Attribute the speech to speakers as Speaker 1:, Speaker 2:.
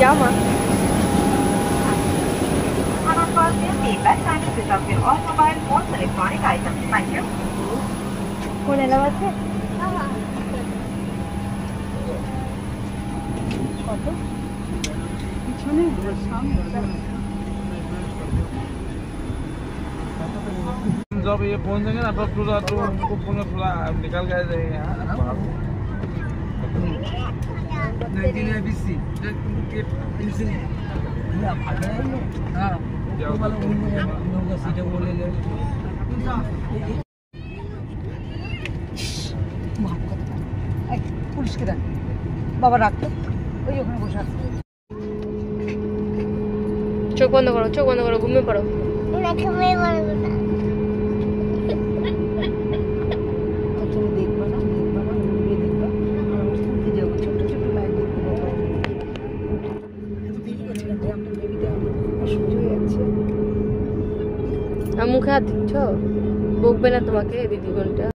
Speaker 1: জামা কোন এলাম আছে কত পিছনে
Speaker 2: जब ये पहुंच जाएंगे ना तब पूरा तो उनको पूरा थोड़ा निकल गए थे यहाँ
Speaker 3: পুলিশকে দেন বাবা রাখতো ওই ওখানে বসে আছে
Speaker 1: চোখ বন্ধ করো ঘুমিয়ে পড়ো মুখে হাত দিচ্ছ বকবে না তোমাকে দিদি বোনটা